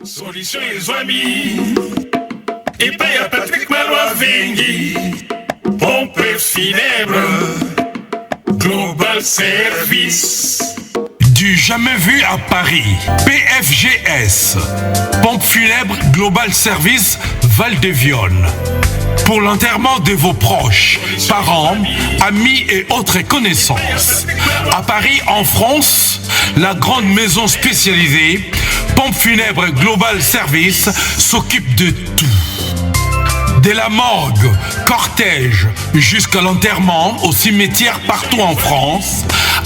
Solution et amis. Et paye à Patrick Malois Vengui. Pompe funèbre. Global Service. Du jamais vu à Paris. PFGS. Pompe funèbre Global Service Val-de-Violne. Pour l'enterrement de vos proches, parents, amis et autres connaissances. À Paris, en France, la grande maison spécialisée Pompe funèbre Global Service s'occupe de tout. De la morgue, cortège, jusqu'à l'enterrement au cimetière partout en France,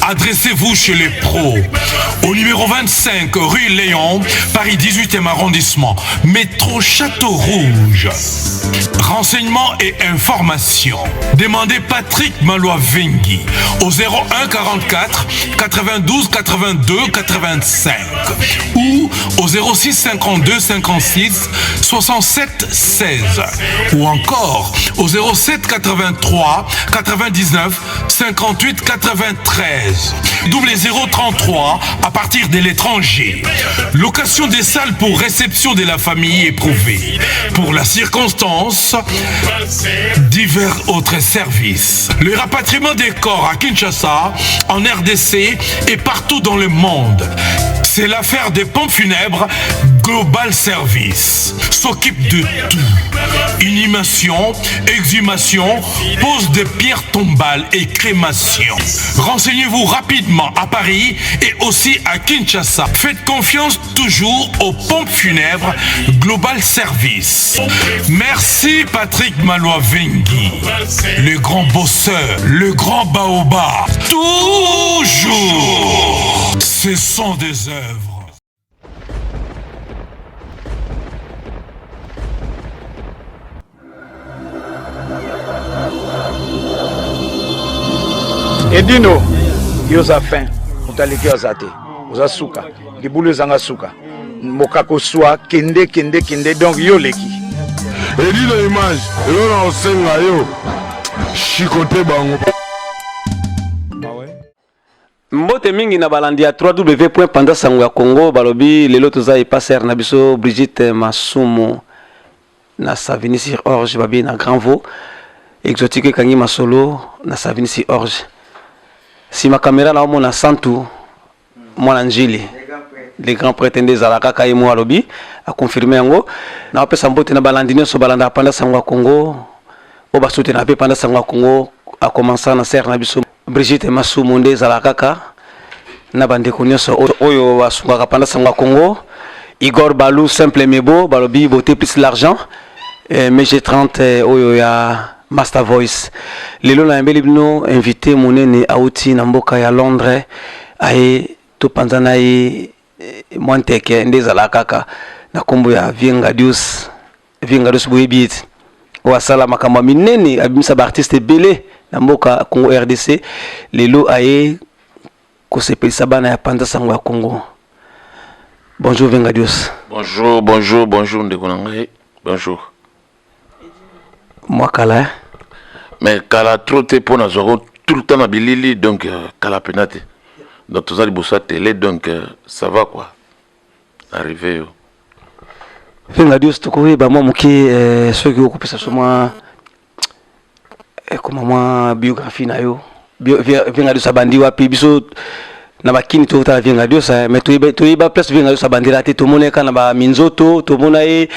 adressez-vous chez les pros. Au numéro 25 rue Léon, Paris 18e arrondissement, métro Château Rouge. Renseignements et informations. Demandez Patrick Malois Vengui au 01 44 92 82 85 ou au 06 52 56 67 16 ou encore au 07 83 99 58 93 double 033 à partir de l'étranger. Location des salles pour réception de la famille éprouvée. Pour la circonstance, divers autres services. Le rapatriement des corps à Kinshasa, en RDC et partout dans le monde. C'est l'affaire des pompes funèbres Global Service. S'occupe de tout. Inhumation, exhumation, pose de pierres tombales et crémation. Renseignez-vous rapidement à Paris et aussi à Kinshasa. Faites confiance toujours aux pompes funèbres Global Service. Merci Patrick Malois Vengui, le grand bosseur, le grand baobab. Toujours, ce sont des œuvres. Edino, yoza fin, utaliki ozate, oza suka, libulu zanga suka, mokako swa, kende, donc yo leki. Edino image, yo na osenga yo, chikote bango. Mbote mingi na balandi ya www.pandasango ya Congo, balobi, lelo toza epasser na biso Brigitte Masumu, na Savini sur Orge, babi na Grand Vaux, exotique kangi masolo, na Savini sur Orge. Si ma caméra là on a Santu mwana njili les grands prétendants zalaka kai mo alobi a confirmer yango na pesa mbote na balandine so balanda panda sangwa Congo o basute na pe panda sangwa Congo a commencer na ser na biso Brigitte Masumu nde zalaka ka na bande konyoso oyo basunga panda sangwa Congo Igor Balou simple mebo balobi beauté plus l'argent mais j'ai 30 oyo ya Master Voice. Lelo na mbeli bino invité monene auti na mboka ya Londres aye to panzana ye Monteke ndezala kaka na kombo ya Vingadius Boyebit wa sala makamba minene abimisa ba artiste belé na mboka Congo RDC lelo aye ko sepelisa bana ya panza sango ya Congo. Bonjour Vingadius. Bonjour ndekonangai. Bonjour. Moi kala mais kala trop te pour nous tout le temps à bilili donc kala penate donc tout ça les bossa télé donc ça va quoi arrivé Vingadius tukoye ba moi muki ceux qui occupent ça seulement comment moi biographie na yo Vingadius abandi wapi biso na bakini to ta Vingadius mais to iba place Vingadius abandi la te to moneka na ba minzoto to monaye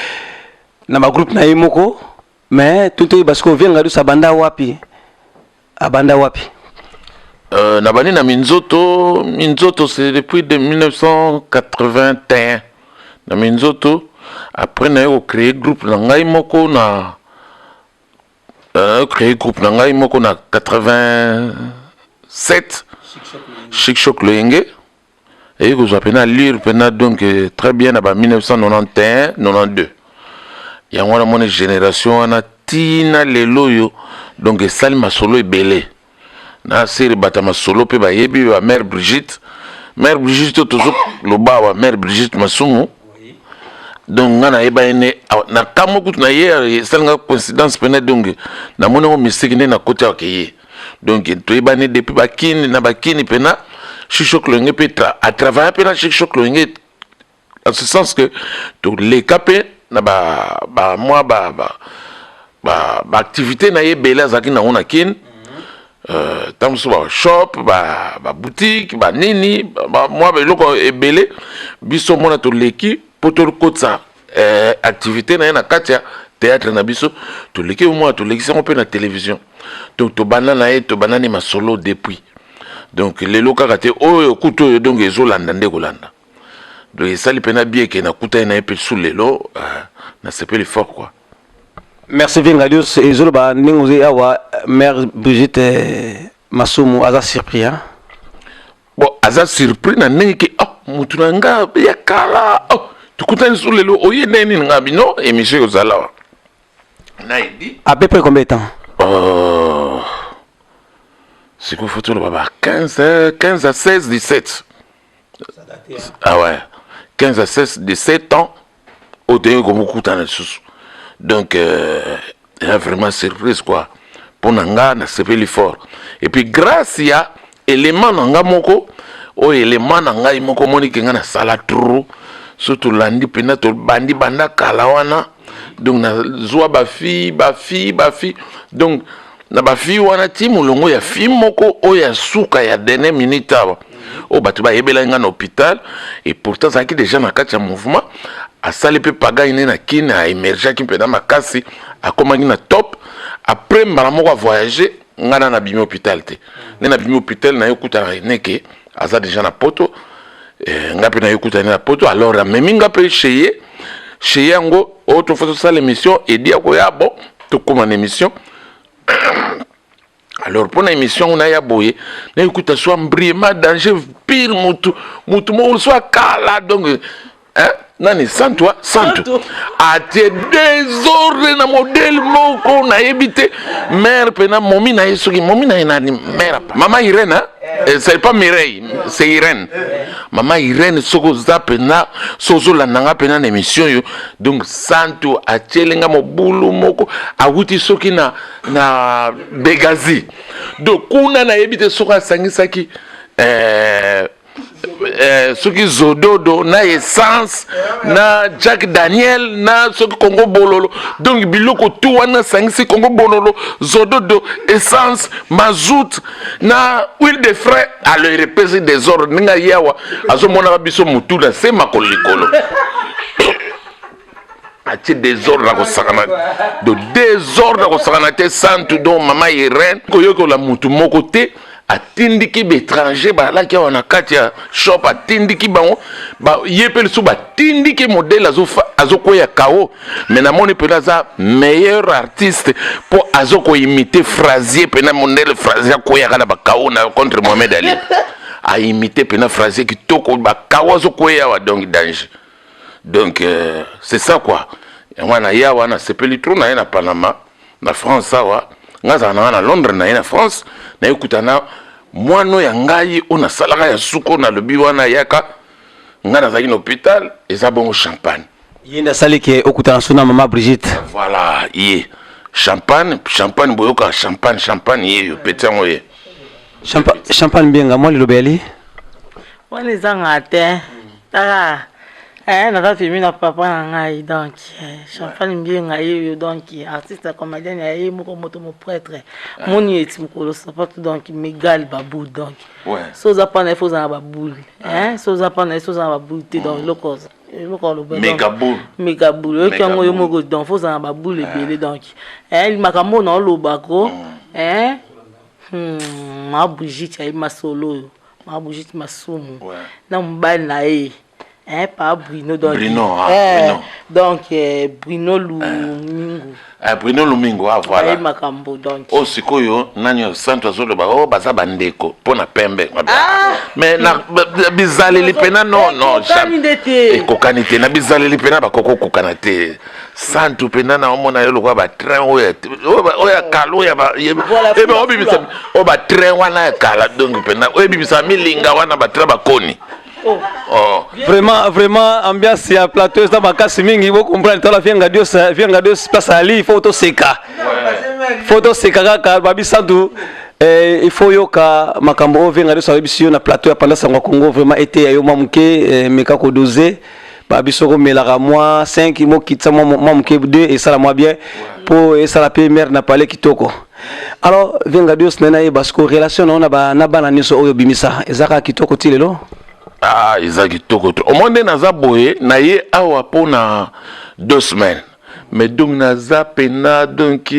na ba groupe na moko. Mais tout est parce que Vingadius abanda wapi nabani na Minzoto c'est depuis 1981 na Minzoto après na yo créé groupe na ngai moko na 87 Chic Choc Loyenge et que j'appelle lire pena donc très bien na 1991 92 il y a une génération on a tina leloyo donc sali masolo ebele na série batama solo pe ba yebi ba mère Brigitte toujours le ba mère Brigitte Masumu donc ngana eba ene na kamo kutu na ye salanga coïncidence pena donc na mona mystique na côté akeye donc to eba ne depuis bakini na bakini pena Chic Choc Loyenge petra à travers pena Chic Choc Loyenge dans ce sens que tous les capés na activité na yebele azaki na ona kin tant que shop boutique nini moi beloko ebele biso mona to leki poto kotsa activité na katia théâtre na biso to leki moi to leki on peut na télévision donc to banana to banani ma solo depuis donc les locaux kate o kuto donc ezolanda nde kolanda donc ça li pena bien que na kuta na peu sous lelo na sepeli fort quoi. Merci Vingadius et Zoloba Ningozi Awa mère Brigitte Masumu aza surpris hein. Bon aza surpris na ningi oh mutunanga ya kala oh tukutani sous lelo oye neni ngabi no émission ozala. Na dit à peu près combien de temps? C'est quoi photo là 15 à 16 17. Ah ouais. 15 à 16 17 ans au dernier comme kutana sous. Donc, il a vraiment surprise quoi. Pour Nanga, c'est plus fort. Et puis, grâce à l'élément Nanga Moko, ou élément Nanga Moko Monique Ngana Salatro, surtout Landi Penato Bandi Banda Kalawana, donc na Zoa Bafi. Donc, na Bafi Wana Tim, ou l'ongo ya Fi Moko, ou ya Souka ya dernière minute. Oh, bah tu vas yébéla en hôpital, et pourtant, ça qui déjà n'a qu'à mouvement. A sali pe paga ine na kin a émerger qui peut dans ma casse a commander na top après malamoko a voyager ngana na bimi hôpital te na bimi hôpital na yokuta neke aza déjà na poto ngapi na yokuta na poto alors même ngapi chez yango autre fois ça l'émission et dire ko ya bon to comme une émission alors pour l'émission on a ya boye na yokuta soit brima danger pire mutu mo soit kala donc hein nani santo a te désordre na modèle moko na ebité mère pena momi na yesoki momi na nani mère maman Irène c'est pas Mireille c'est Irène maman Irène soko zapena sozo la nanga pena na émission yo donc santo a tielenga mobulu moko a wuti soki na Begazi donc kuna na ebité soka sangisaki ce qui Zododo na essence na Jack Daniel na ce qui Congo Bololo donc biloko tout wana sangisi Congo Bololo Zododo essence mazout na huile de frais à le repérer des ordres ninga yawa azo mona biso mutu la c'est makolikolo ati désordre na kosakana de désordre na kosakana te santu donc mama Irène koyoko la mutu moko te atindiki bétranger ba la ki wana kati ya shop atindiki bango ba yepel sou ba tindiki modèle azo koya kao mais na moni pena za meilleur artiste pour azo ko imiter Frazier pena modèle Frazier koya kana ba kao na contre Mohamed Ali a imiter pena Frazier ki toko ba kao azo koya wa donc danger donc c'est ça quoi wana ya wana sepeli trop na na Panama na France wa ngaza na Londres na France na yokutana mwano ya ngai ona salaka ya suko na lobi wana yaka ngana za hôpital eza bon champagne yenda salike okutana suna mama Brigitte voilà yé champagne boyoka champagne yé yo petango yé champagne bien moi le lobeli wana zanga te tara na filmé na papa na ngai donc champagne bien ngai donc artiste comédien ya moko moto mo prêtre moni eti mokolo sapato donc mégal babou donc ouais so za pa na faut za baboule so za pa na so za baboule te donc locos le mégaboule yo kango yo moko donc faut za baboule ebele donc makambo na lobako ma Brigitte ya masolo ma Brigitte Masumu na mbali na pas Bruno donc Bruno donc Bruno Lumingo Bruno Lumingo voilà makambo donc o sikoyo nani santo azolo ba o baza bandeko pona pembe mais na bizale lipena non jamais kokanite na bizale lipena ba koko kokanate santo pena na omona yo lokwa ba train oya kalo ya ba ebe obibisa o ba train wana kala donc pena obibisa milinga wana ba train ba koni. Oh. Vraiment ambiance ya plateau ça makasi mingi vous comprendre toi la vianga Dios place ali photo seka kaka babi santu il faut yoka makambo vianga Dios abisio na plateau ya pendant ça Congo vraiment été yo mamuke meka ko doser Babisoko melaka moi 5 mo kitsa moi mke 2 et ça la moi bien pour et ça la première n'a pas les kitoko. Alors venga Dios nena e basko relation on a ba na bana niso oyo bimisa ezaka kitoko tilelo. Ah ezaki kitoko. Au monde naza boye na ye awa pona 2 semaines. Mais donc naza pena donc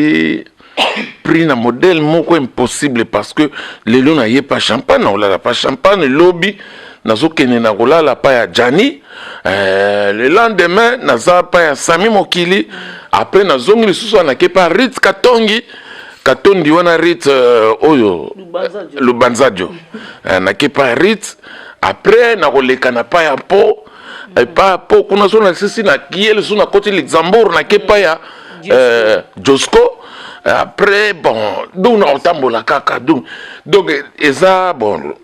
pris na modèle moko impossible parce que les lelo na ye pas champagne on la pas champagne lobby nazo kene na kola la pa ya Jani le lendemain naza pa ya Sami Mokili après nazongi lisusu na ke pa Ritz Katongi Katondi wana Ritz oyo Lubanzadio na ke pa Ritz après na koleka na pa ya po pa po kuna so na sisi na kiele so na côté Luxembourg na ke pa ya Josco après bon donc on tambola kaka donc eza bon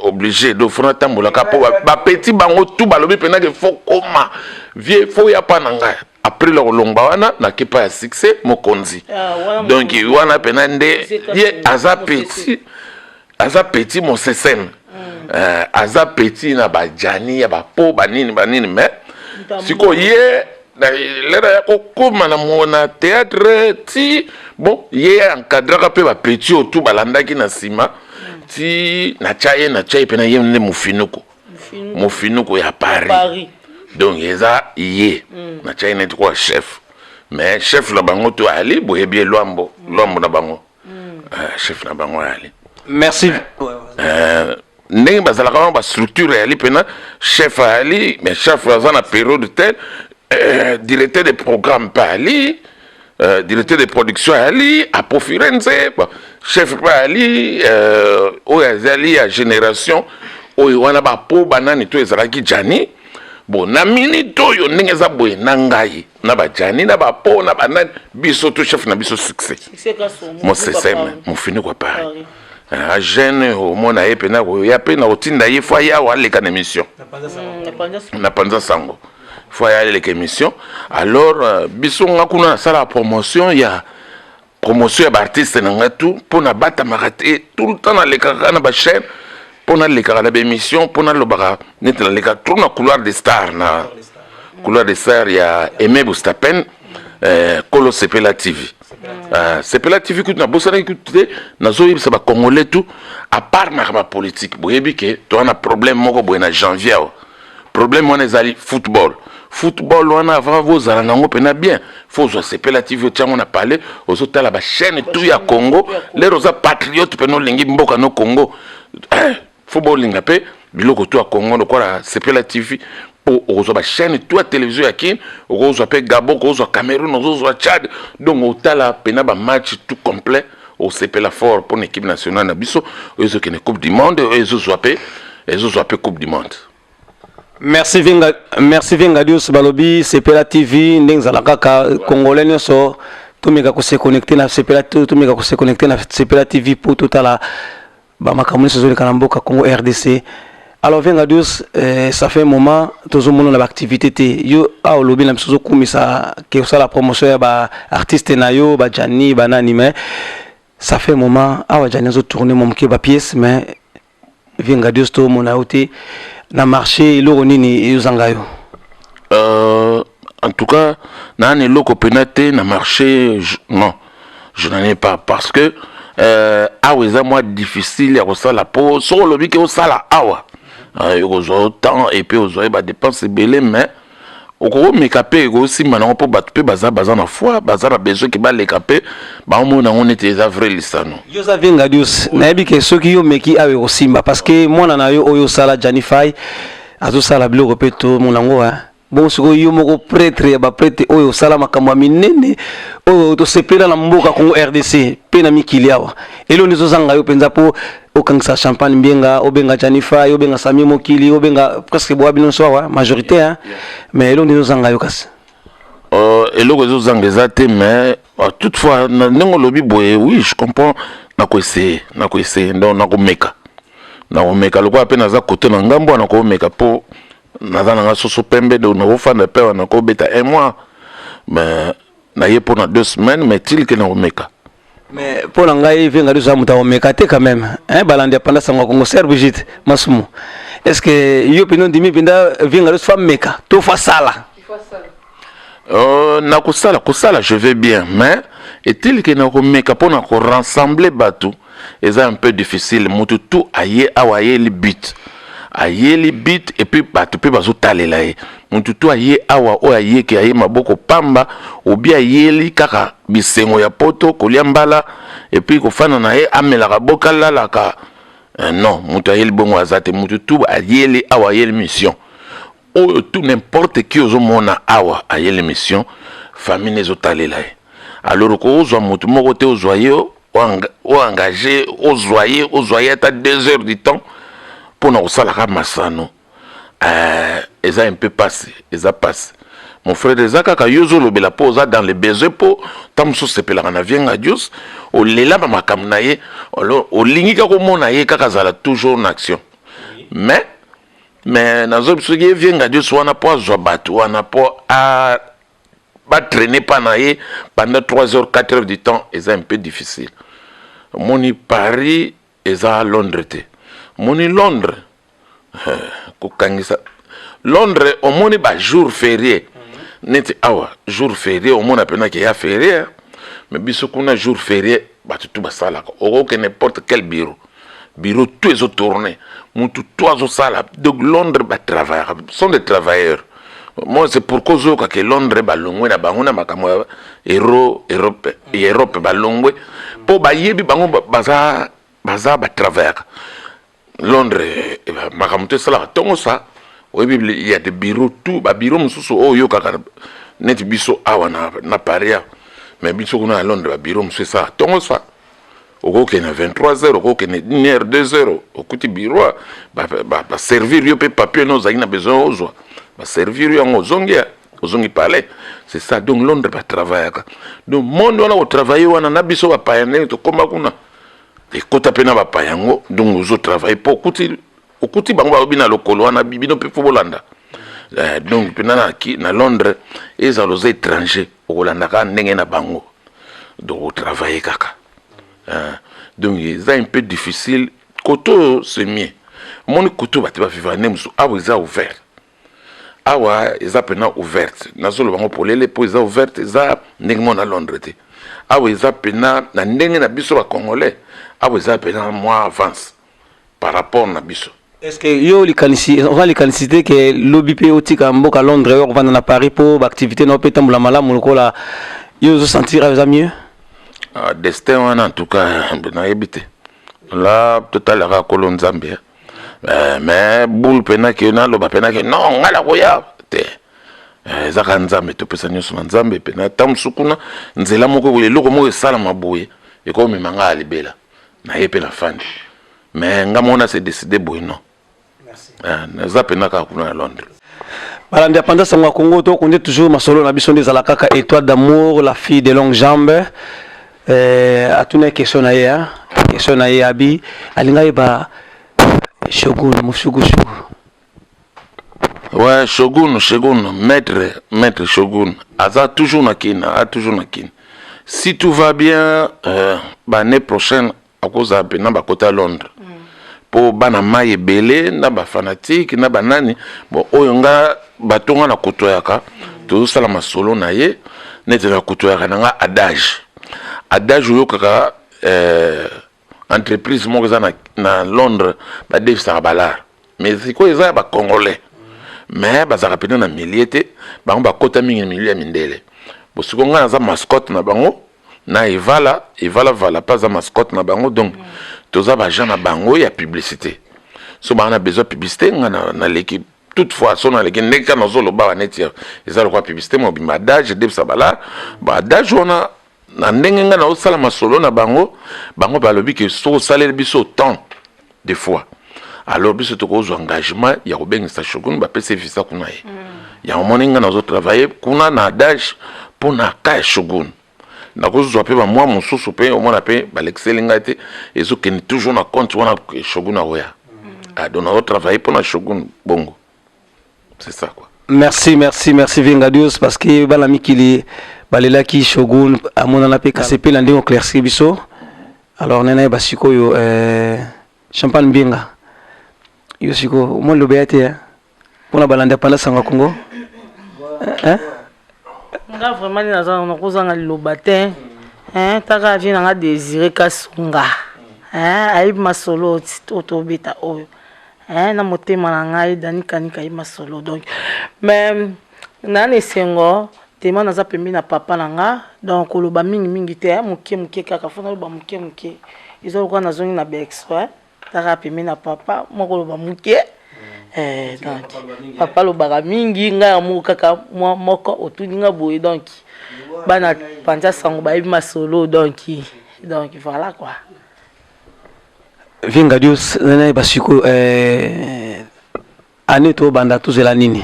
obligé de faire tambola kaka ba petit bango tout balobi pena que faut comment vieux faut ya pananga après le longba wana na kepa ya succès mokonzi donc wana pena nde ye aza petit mon sesem aza petit na ba Jani ya ba po banini mais siko ye lera ya kokoma na mona théâtre ti bon ye encadra pe ba petit autour balandaki na sima ti na chai pena ye ne mufinuko ya Paris donc yeza ye na chai net quoi chef mais chef la bango to ali boye bien lombo na bango chef na bango ali merci ndenge bazala kama ba structure ali pena chef ali mais chef za na période tel directeur de programme pas ali directeur de production ali à Firenze chef pas ali Oyazali à génération wana ba po banani to ezalaki Jani bon na minute oyo ndenge za boye na ngai na ba Jani na ba po na banani biso to chef na biso succès mo sesem mo fini kwa Paris a jeune au mona ye pena ko ya pena otinda ye fois ya wale kan émission na panza sango fois ya le émission alors biso ngakuna sala promotion ya artiste na ngatu pona bata marate tout le temps na le kaka na ba chaîne pona le kaka na émission pona lo baka net na le kaka tourna couloir des stars na couloir des stars ya Aimé Boustapen Kolo Sepela TV Sepela TV que na bosana écouter na zo yebisa ba congolais tout à part ma politique boyebi ke to na problème moko boye na janvier problème on ezali football on a avant vos alango pena bien faut zo Sepela TV tiens on a parlé aux autres la chaîne tout ya Congo les rosa patriotes peno lingi mboka no Congo football lingape biloko to ya Congo no kwa Sepela TV pour aux chaîne tout à télévision ya kin aux appel Gabon aux Cameroun aux Tchad donc au tala pena ba match tout complet au Sepela fort pour l'équipe nationale na biso aux qui ne coupe du monde aux appel coupe du monde. Merci Venga Dios balobi Sepela TV ndeng zalaka congolais nyoso tumika ko se connecter na Sepela tumika ko se connecter na Sepela TV pour tout à la ba makamuni sozoli kana mboka Congo RDC. Alors Venga Dios ça fait un moment tozo mono na activité te yo a lobi na biso kumisa ke ça la promotion ya ba artiste na yo ba Jani ba nani mais ça fait un moment awa Jani zo tourner mon ke ba pièce mais Venga Dios to mona oté na marché loko nini yozanga yo en tout cas na loko penate na marché non je n'en ai pas parce que aweza moi difficile ya kosala po so lobi ke osala awa yo temps et puis ozo ba dépense belé mais oko mekapé aussi maintenant pour battre pe baza na foi baza na besoin ki ba lekape ba mona on était vrai lisano yo za Venga Dios na yebi ke soki yo meki awe osimba parce que mwana na yo oyo sala Janify azo sala biloko pe to monango bon siko yo moko prêtre ba prêtre oyo sala makamwa minene oyo to sepela na mboka Congo RDC pe na mikili awa elo nizo zanga yo penza po okangisa champagne mbenga obenga Janify obenga Sami Mokili obenga presque boa binonso wa majorité hein mais elo nizo zanga yo kasi elo nizo zanga ezate mais toutefois ndenge lobi boye oui je comprends na ko essayer donc na ko meka lokwa pe naza côté na ngambo na ko meka po naza na soso pembe de na ofana pe na ko beta un mois mais na ye pour 2 semaines mais til que na omeka mais pour ngai Venga Dios amuta omeka te quand même hein balandi pendant sango Congo Brigitte Masumu est-ce que yo peno dimi penda vinga soit meka to fa sala na kusala je vais bien mais est-il que na ko meka pona ko rassembler bateau c'est un peu difficile mutu tout aye awaye li bit et puis bateau pe bazo talela ye mutu tout aye awa o aye ke aye maboko pamba ou bien yeli kaka bisengo ya poto kolia mbala et puis ko fana na ye amela ka bokala la ka non mutu aye li bongo azate mutu tout aye awaye li mission ou tout n'importe qui ozo mona awa aye li mission famille nezo talela ye alors ko ozo mutu moko te ozoye ou engagé ozoye à 2 heures du temps pour nous salara masano ils a un peu passé mon frère Ezaka ka yozo lo bela posa dans les besoins pour tamso sepela na vienga Dios o lela ba makamnaye o lingi ka ko mona ye kaka zala toujours en action mais nazo bisugi vienga Dios wana po azwa batu wana po a ba traîner pendant 3 heures 4 heures du temps c'est un peu difficile moni Paris eza Londres te moni Londres kokangisa Londres au moni ba jour férié neti awa jour férié au moni apena ke ya férié mais biso kuna jour férié ba tout ba sala ko que n'importe quel bureau tout est tourné mutu toi zo sala donc Londres ba travailleurs sont des travailleurs. Moi c'est pour cause que Londres ba longwe na bango na makamwa Europe ba longwe po ba yebi bango baza ba travailler Londres makamte sala tongo ça il y a des bureaux tout ba bureau mususu o yo kaka net biso awa na Paris mais biso kuna à Londres ba bureau mususu ça tongo ça au que na 23 heures au que na 1 heure 2 heures au kuti bureau ba servir yo pe papier no za ina besoin ozwa ba servir yo ozongi parler c'est ça donc Londres ba travailler donc monde wana au travailler wana na biso ba payane to koma kuna et kota pena ba payango donc ozo travailler pour kuti bango ba bina lokolo wana bibino pe fo bolanda donc pena na Londres et za los étrangers au Holanda ka ndenge na bango donc travailler kaka donc c'est un peu difficile koto c'est mieux mon koto ba te ba vivre nemsu awa za ouvert awa eza pena ouverte nazolo bango polele po eza ouverte eza ndenge mona Londres te awa eza pena na ndenge na biso ba congolais awa eza pena mois avance par rapport na biso. Est-ce que yo on va les canicité que l'OBP otika mboka Londres on va na Paris pour activité no pe tambula malamu lokola yo zo sentir ça mieux destin en tout cas na yebite là total ra kolon Zambia mais boule pena que na lo ba pena que non ngala koya te zaka nzambe to pesa nyoso na nzambe pena tamsukuna nzela moko bole loko mo esala maboye e ko mimanga alibela na yepe la fandi mais ngamona c'est décidé boy non merci za pena ka kuna Londres. Voilà, indépendance en Congo, on est toujours masolo na biso des alakaka étoile d'amour, la fille des longues jambes. A tout une question na abi alinga ba Shogun mushugu. Ouais, Shogun, maître Shogun. Aza toujours na kin. Si tout va bien, l'année prochaine, à cause de na kota Londres. Pour bana maye belé, na ba fanatique, na banani. Bon, oyonga batonga na kotoyaka. Tout ça la masolo na ye, net na kotoyaka na adage. Adage oyo kaka entreprise moko na Londres ba Dave Sarabalar. Mais c'est quoi ça ba congolais. Mais bazaka pena na miliete bango bakota mingi milieu mindele bo sikonga na mascotte na bango na evala pas za mascotte na bango donc toza ba gens na bango ya publicité so ba na besoin publicité na l'équipe toutefois so na l'équipe ndeka na zolo ba neti eza le quoi publicité mo bima dage de sabala ba dage ona na ndenge nga na osala masolo na bango ba lobi ke so salaire biso tant des fois. Alors biso to ko engagement ya ko bengisa Shogun ba pese visa kuna ye ya moninga na zo travailler kuna na adage pour na ka Shogun na ko zo pe ba moi mususu pe o mona pe ba l'excelinga te ezo ken toujours na compte wana Shogun na oya donc na travailler pour na Shogun bongo c'est ça quoi. Merci Vingadius parce que bala mikili balela ki Shogun amona na pe KCP la ndingo clairci biso alors nena basiko yo champagne binga Yosiko, moi le BAT, pour la l'indépendance en Congo. Nga vraiment ni naza na kozanga liloba te. Taka vie na nga désiré kasunga. Ayi masolo to beta oyo. Na motema na ngai dani kanika ayi masolo donc. Mais na nesengo tema naza pembi na papa na nga donc koloba mingi te muke kaka fona loba muke. Izo kwa nazongi na bexwa. Taka pembi na papa moko loba muke. Donc papa lobaka mingi nga mu kaka moko otuni nga boye donc bana panja sango ba masolo donc voilà quoi. Vinga Dios nana basiko année to banda to zela nini.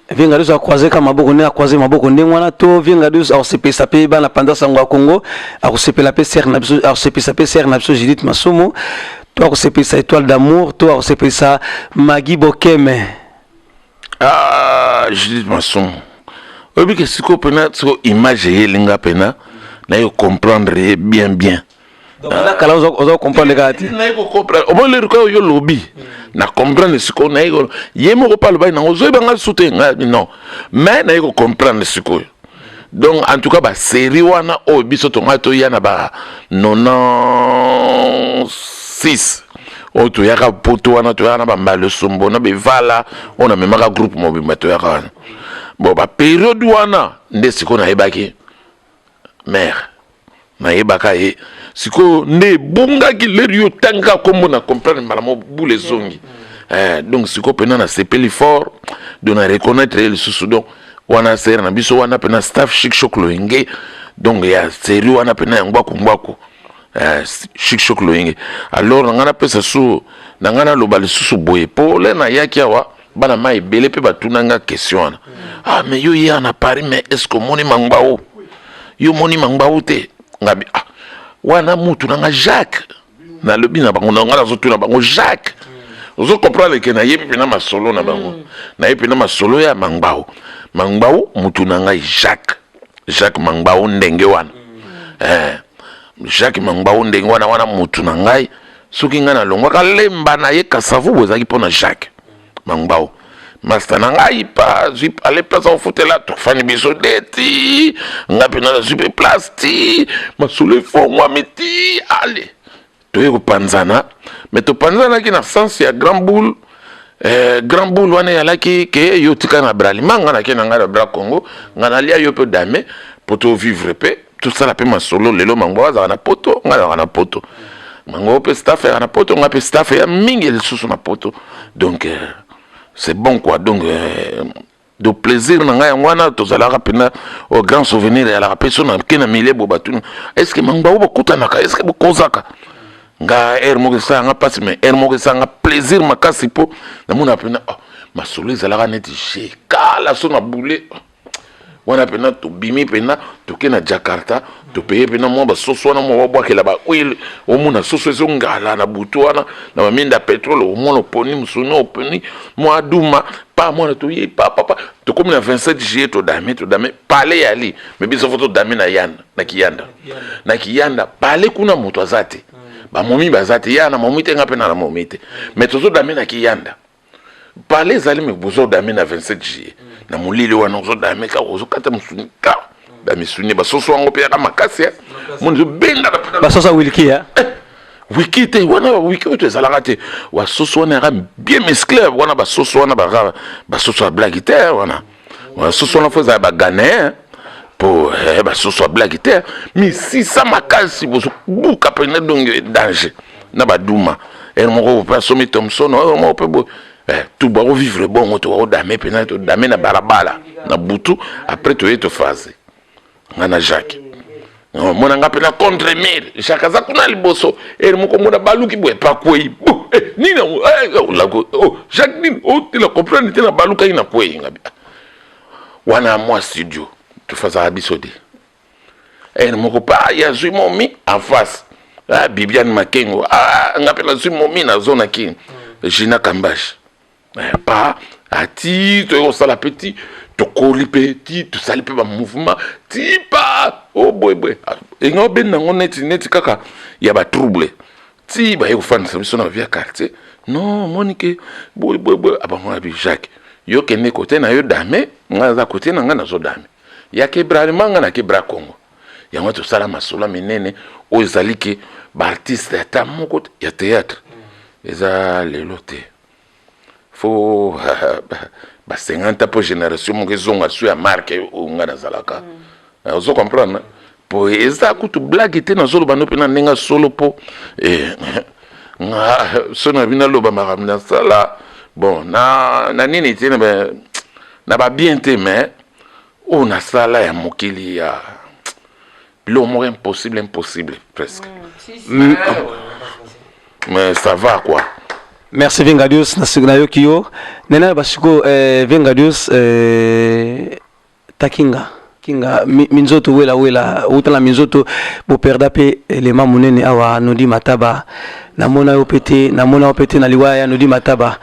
Vinga Dios a croiser kama maboko ne a croiser maboko ndengwana to Vinga Dios a sepesa pe bana panda sango ya Congo a sepela pe ser na biso a sepesa pe ser na biso Judith Masomo. Toi, on s'appelle ça étoile d'amour. Toi, on s'appelle ça Magui Bokeme. Ah, Judith Masson. Oui, que si vous prenez cette image, vous comprendre bien. Donc, là, on va comprendre les gars. Vous comprendre. Au moins, les gens qui ont lobby, na comprendre ce qu'on a. Ils ne pas le bail. Non. Mais vous comprendre ce qu'on a. Donc, en tout cas, la série, on a au bisotonga, il y a 96. Oh, tu as un poteau, tu as un le sombo, na bevala, on a même un groupe mobile, tu as un. Bon, bah, période où on a, n'est-ce qu'on a ébaqué? Mère, na ébaqué. Si qu'on ne bunga qui le rio tanga comme on a compris, malamo boule zongi. Donc, si qu'on peut na s'épeli fort, de na reconnaître les sous-soudons. Wana sera na biso wana pena staff Chic-Choc Loyenge donc ya série wana pena ngwako Chic-Choc Loyenge alors ngana pesa su ngana lobali susu boye pole na yaki awa bana mai belé pe batunanga question ah mais yo ya na Paris mais est-ce que moni mangbao yo moni mangbao te ngabi ah wana mutu nanga Jacques na lobi na bango ngana zotu na bango Jacques vous comprenez que na yebi pena masolo na bango na yebi pena masolo ya mangbao Mangbao mutunanga Jacques Mangbao ndenge wana Jacques Mangbao ndenge wana mutunanga soki ngana longwa kalemba na ye kasavu bozaki pona Jacques Mangbao master nanga ipa zip aller place au fotela to fani biso deti ngapi na zip plasti masule fo moi meti allez to yeko panzana mais to panzana ki na sens ya grand boule grand boule wana yalaki ke yotika na brali manga na kena ngara bra Congo ngana lia yo pe dame poto vivre pe tout ça la pe masolo lelo mangwa za na poto ngana na poto mango pe staff ya na poto ngape staff ya mingi le susu na poto donc c'est bon quoi donc de plaisir na nga ngwana to zala rapena au grand souvenir ya la personne na kena mile bo batun est-ce que mangwa bo kutanaka est-ce que bo kozaka nga mo sa nga passe mais mo sa nga plaisir makasi po na mona pena masolo ezalaka neti je kala so na boule wana pena to bimi pena to ke na Jakarta to paye pena mo ba soso na mo ba kela ba oil o mona soso zo ngala na butu wana na ba minda pétrole o mona poni musuno openi mo aduma pa mo na to ye papa to comme na 27 juillet to dame pale yali mais biso photo dame na yanda na kiyanda pale kuna moto azate ba momi bazate yana momi te ngape na momi te mais tozo dame na kiyanda pale zali me bozo dame na 27 juillet na mulili wana ozo dame ka ozo kata musunika ba misuni ba soso wango pe ka makasi mon zo benga ba soso wilki wiki te wana wiki to ezalaka te wa soso wana ka bien mesclé wana ba soso wana ba soso blague te wana wa soso wana foza ba Ghanéen pour ba soso blague te mais si ça makasi bozo buka pena donc danger na ba duma moko pa somi Thompson mo pe bo tout ba vivre bon to dame pena to dame na balabala na butu après to eto phase ngana Jacques mona nga pena contre mire Jacques za kuna liboso moko mona baluki bo pa kwei nina la Jacques nini te la comprendre te na baluka ina kwei ngabi wana moi studio tu fais ça bisodi moko pa ya zui momi en face Bibiane Makengo ngapela zui momi na zone king Gina Kambash pas ati to sala petit to koli petit to sali pe ba mouvement ti pa oh boy e ngobe na ngoneti kaka ya ba trouble ti ba yo fan sa biso na via quartier non Monique boy aba moi bi Jacques yo kende côté na yo dame ngaza côté na nga nazo dame ya ke bra manga na ke bra Congo ya ngwa to sala masolo menene o ezali ke ba artiste ya moko ya théâtre eza lelo te faut ba 50 po génération mo zonga su ya marque o nga na zalaka ozo comprendre po eza kutu blague te na zolo bano pe na nenga solo po nga sona bina loba maramna sala bon na nini te na ba bien te mais on a sala ya mokili ya l'homme impossible presque mais ça va quoi. Merci Vengadius na yokio nena basiko Vengadius takinga kinga minzoto wela utala minzoto bo perda pe elema munene awa nodi mataba namona opete na liwaya nodi mataba.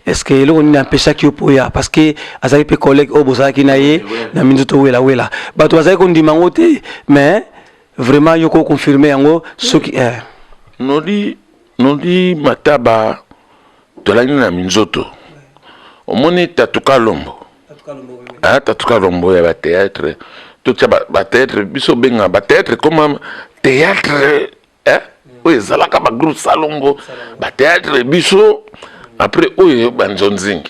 Est-ce que le on n'a pas qui opoya parce que azali pe collègue oboza ki naye na minzoto wela bato azali ko ndimangote mais vraiment yoko confirmer yango soki nodi mataba tolani na minzoto omoni tatuka lombo tatuka lombo ya ba théâtre to tsa ba théâtre biso benga ba théâtre comme théâtre oui zalaka ba groupe salongo ba théâtre biso après oyo banzonzing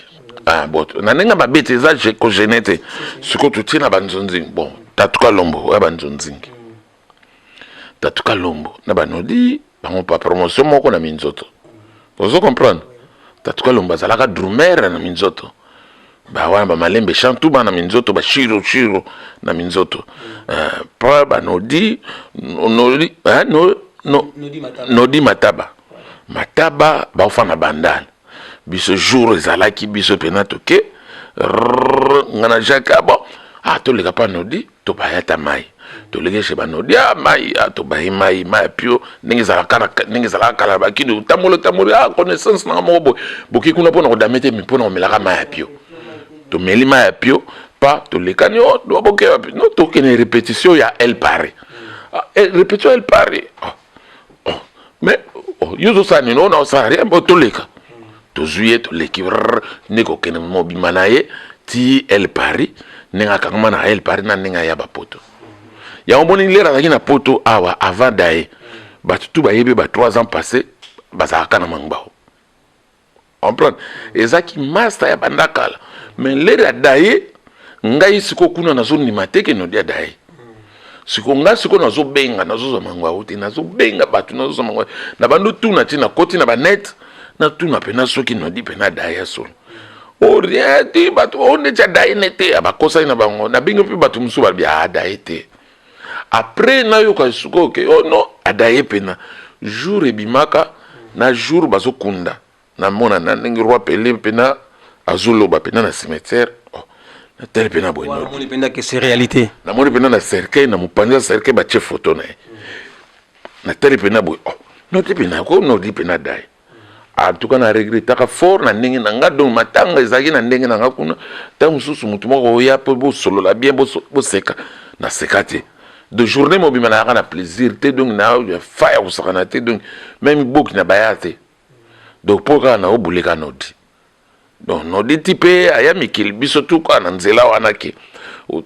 bon na nenga ba bete za je ko genete siko tuti na banzonzing bon tatuka lombo ya banzonzing tatuka lombo na banodi bango pa promotion moko na minzoto vous comprendre tatuka lombo zalaka drummer na minzoto ba wana ba malembe chantu ba na minzoto ba shiro na minzoto pa banodi nodi mataba ba ofana bandal biso jour ezalaki biso pena toke ngana jaka bon to leka pa nodi to bayata mai to leke chez banodi mai to bayi mai pio ningi zalaka kala bakini tamolo connaissance na mobo boki kuna pona kodamete mi pona omelaka mai pio to meli mai pio pa to leka ni do boke no to kene répétition ya El Paris répétition El Paris mais yuzo sani no na sa rien bo to leka to zuye to leki neko kene mobi manaye ti El Paris nenga kangama na El Paris na nenga ya bapoto ya omboni lera na poto awa avant daye batutu bayebe ba 3 ans passés bazaka na mangbao on prend ezaki master ya bandakala mais lera daye ngai siko kuna na zone mateke no dia daye siko nga siko na zo benga na zo mangwa uti na zo benga batu na zo mangwa na bandu tuna tina koti na banet na tuna pena soki no di pena daye so orienti batu onde cha daye nete abakosa ina bango na bingo pe batu musuba bia daye te après na yo ka suko ke no adaye pena jour ebimaka na jour bazo kunda na mona na ngi roi pelé pena azulo ba pena na cimetière na tel pena boy no moni pena que c'est réalité na moni pena na cercueil na mupanja cercueil ba che photo na tel pena boy no te pena ko no di pena dai en tout cas na regrette ka fort na ndenge na nga donc matanga ezaki na ndenge na nga kuna ta mususu mutu moko ya po bo solo la bien bo seka na sekate de journée mobile na plaisir te donc na fire au sakanate donc même beaucoup na bayate donc pour kana obuleka nodi donc nodi type aya mikil biso tout kwa na nzela wana ke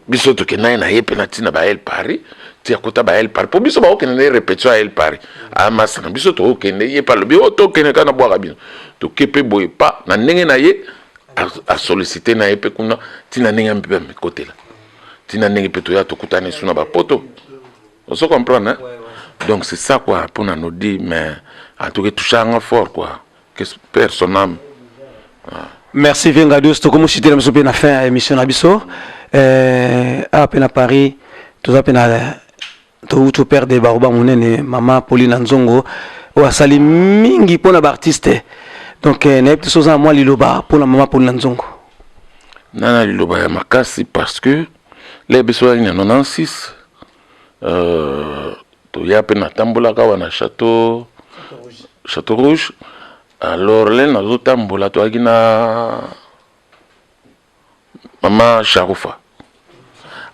biso to ke na yepe na tina ba El Paris ti akota ba El Paris po biso ba okene na répétition à El Paris ama sana biso to okene ye pa le bi to okene kana bwa kabino to kepe boye pa na ndenge na ye a solliciter na yepe kuna tina ndenge mpe me côté là tina ndenge pe to ya to kutane suna ba poto on se comprend hein donc c'est ça quoi pour nous dire mais en tout cas toucher un fort quoi que personne âme. Merci Vengadius to comme citer monsieur na fin émission na biso à peine à Paris tout à peine to perdre baroba monene maman Pauline Nzongo o asali mingi pona ba artiste donc na petit chose à moi liloba pour la maman Pauline Nzongo nana liloba ya makasi parce que les besoins en 96 to ya pena tambola ka wana château rouge alors là nazo tambola to akina maman Charoufa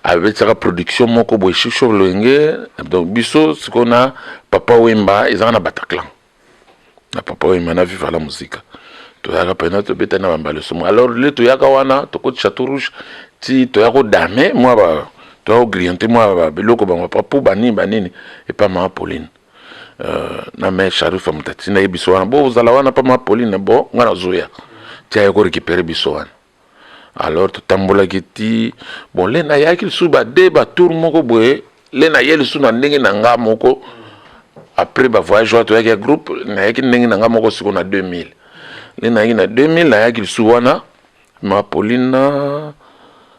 avec sa production moko boy Chicho Loenge donc biso ce qu'on a papa Wemba ils en a Bataclan na papa oyo mana vivre la musique toyaka pena tobeta na bambale somo alors le toyaka wana tokoti Château Rouge ti toyako dame moi ba toyako grillonté moi ba biloko bango papa banini et pas ma Pauline na me Sharifa mutati na yebiso wana bo uzala wana pa ma Pauline bo ngana zoya ti ayako récupérer biso wana alors totambola kiti bon le na yaki suba de ba tour moko boye le na yeli suna ndenge na nga moko après ba voyage wa toyaki groupe na yaki ndenge na nga moko siko na 2000 le na yaki na 2000 na yaki suwana ma Pauline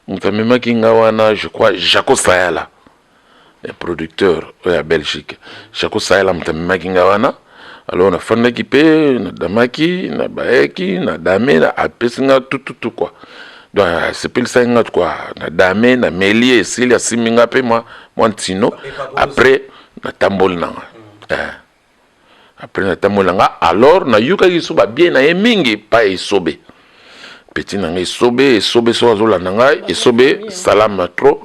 mfamema kinga wana je crois Jaco Sayala le producteur à Belgique Jaco Sayala mfamema kinga wana alors na fanda ki pe na damaki na baeki na dame na apesinga tout quoi donc c'est plus ça quoi na dame na meli et s'il y a siminga pe moi ntino après na tambol nanga après na tambol nanga alors na yuka yisuba bien na mingi pa isobe petit nanga isobe so azola nanga isobe salam trop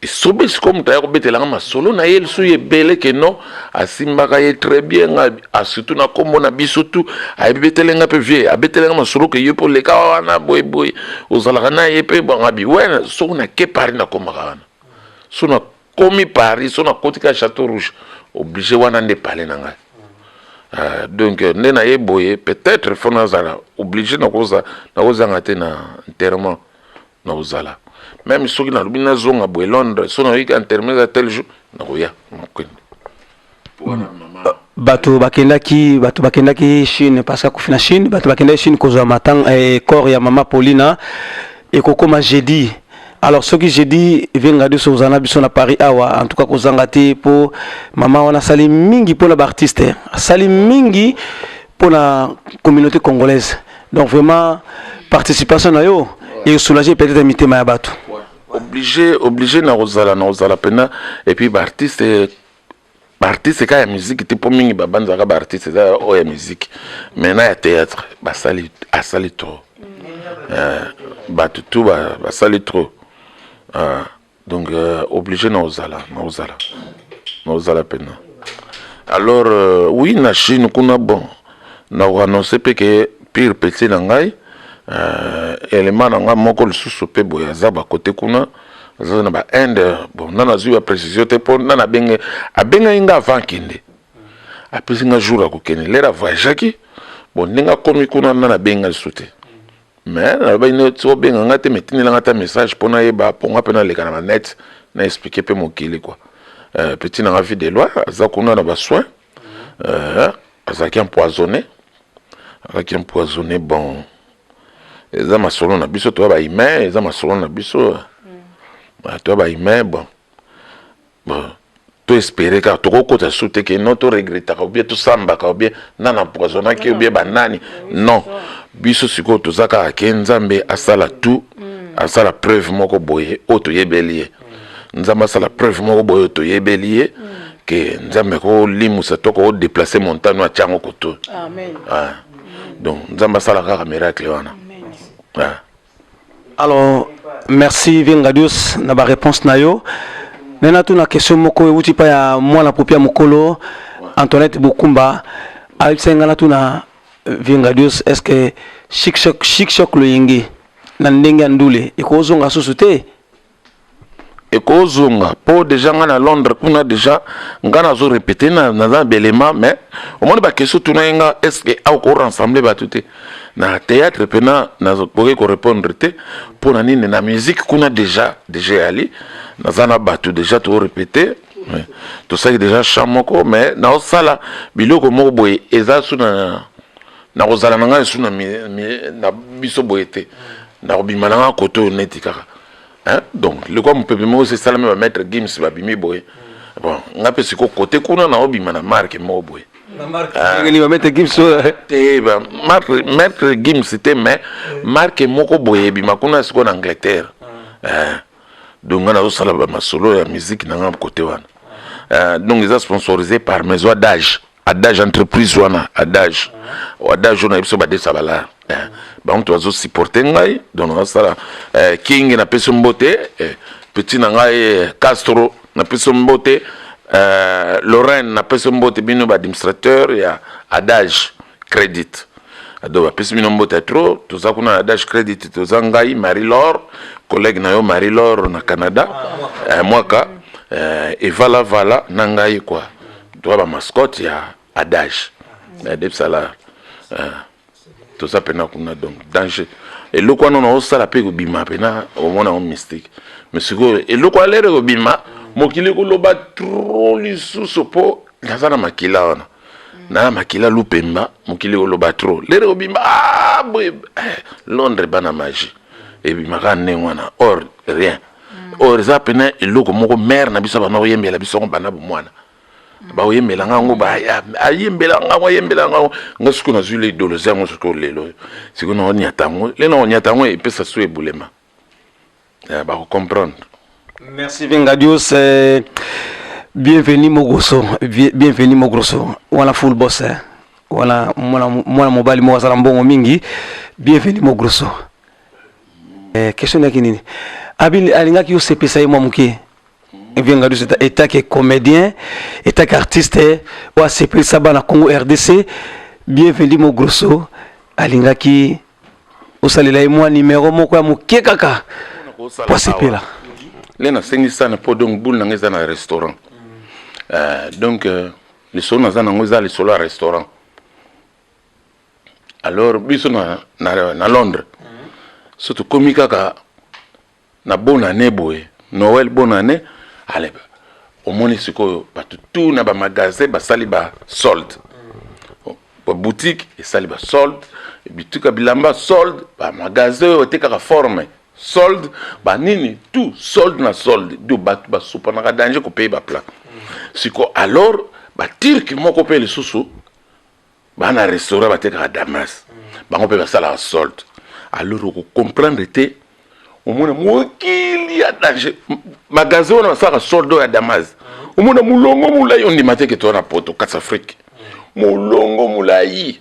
isobe comme ta ko betelanga masolo na yel su ye bele que non asimbaka ye très bien a surtout na kombo na biso tout a betelenga pe vie a betelenga masolo que ye pour le ka wana boy ozala na ye pe banga bi wena so na ke Paris na komaka wana so na komi Paris so na kotika Château Rouge obligé wana ne parler nanga donc nena ye boye peut-être fona zala obligé na koza ngate na enterrement na ozala même ceux qui n'ont pas zonga boy Londres sont en enterrement à tel jour na koya bato bakendaki Chine parce que kufina Chine bato bakendaki Chine kozwa matang corps ya mama Paulina et kokoma jeudi alors ce que j'ai dit venga de sozana biso na Paris awa en tout cas kozanga te pour mama wana sali mingi pour la artiste sali mingi pour la communauté congolaise donc vraiment participation na yo et soulager peut-être mitema ya bato obligé na ozala pena et puis artiste ka ya musique te po mingi babanza ka artiste za o ya musique mais na ya théâtre asali trop bato tout basali trop donc obligé na ozala pena alors oui na Chine kuna bon na annoncer pe que pire petit na ngai élément na nga moko lisusu pe boya za ba côté kuna za na ba end bon nana zui ba précision te po nana abenga inga avant kinde apesi nga jour akokene lera voyage bon ninga komi kuna nana benga lisusu mais na ba ino tso benga nga te metini la ngata message pona yeba ponga pena le kana net na expliquer pe mokili quoi petit na vie de loi za kuna na ba soin za ki empoisonné bon eza masolo na biso to ba ime eza masolo na biso to ba ime bon to espérer car to kokota soute que non to regretter ou bien to samba ou bien nana empoisonné que ou bien banani non biso siko to zaka ke nzambe asala tout asala preuve moko boye oto yebelie nzambe asala preuve moko boye oto yebelie que nzambe ko limusa to ko déplacer montagne a chango koto amen donc nzambe asala ka miracle wana. Alors merci Vengadius na ba réponse na yo nena tu na question moko euti pa ya mwana popia mokolo Antoinette Bukumba alisenga na tu na Vengadius est-ce que chic choc le yingi na ndenge ndule ikozonga susute ekozonga po déjà ngana Londres kuna déjà ngana zo répéter na belema mais au moins ba question tuna nga est-ce que au ko rassembler ba tout na théâtre pena na zo ko répondre te pour na nini na musique kuna déjà ali na zana batu déjà to répéter tout ça déjà chamoko mais na sala biloko moko boye eza suna na kozala nga suna na biso boyete na obimana nga koto neti kaka. Hein? Donc, le quoi mon peuple c'est ça même mettre Gims va bimi boy. Bon, on a peut côté kuna na obi mana marque mo boy. La marque il va mettre Gims te ba mettre Gims c'était mais marque moko boy bi makuna siko en Angleterre. Donc on a aussi la masolo la musique na côté wana. Donc ils sont sponsorisés par Maison Adage entreprise wana Adage on a biso ba de sabala. Bah on doit aussi supporter ngai donc ça King na peso mbote petit na ngai Castro na peso mbote Lorraine na pese mbote bino ba administrateur ya Adage Credit. Ado ba pese bino mbote trop, toza kuna Adage Credit toza ngai Marie-Laure, collègue na yo Marie-Laure na Canada. Mwaka et vala na ngai quoi. Toza ba mascotte ya Adage. Depsala toza pena kuna donc danger. Et le quoi non on sala pe bima pena au moins on mystique. Mais siko et le quoi l'air bima mokili ko loba trop lisusu po nazana makila ona na makila lupemba mokili ko loba trop l'air bima Londres bana magie et bima kana ngwana or rien or za pena et le ko moko mère na biso bana oyembela biso ko bana bomwana ba oyembela ngango ba ayembela ngango yembela ngango ngasuko na zule idolo zango suko lelo siko na onyatango le na onyatango e pesa su ebulema ba comprendre. Merci Vengadios, bienvenue Mogrosso, bienvenue Mogrosso. Voilà full boss, voilà moi mobile moi salambongo mingi, bienvenue Mogrosso. Question na kinini. Abil alinga ki OCP sa moi muki. Vengadios état que comédien, état qu'artiste, ou ACP Saba na Congo RDC, bienvenue Mogrosso. Alinga ki osalela moi numéro moko ya muki kaka. Pour ACP là. Lena sengi sana po donc boule na ngeza na restaurant donc les solo na zana ngoza les solo à restaurant alors biso na Londres surtout komika ka na bonne année boy Noël bonne année allez au moni siko ba tout na ba magasin ba sali ba solde ba boutique et sali ba solde et bituka bilamba solde ba magasin o teka forme solde ba nini tout solde na solde do ba soupa na danger ko payer ba plat siko alors ba tir ki moko pe le susu ba na restaurant ba teka Damas ba ngo pe ba sala solde alors ko comprendre te au mona mokili ya danger magasin na sala solde ya Damas au mona mulongo mulai on dimate ke to na poto Katsa Afrique mulongo mulai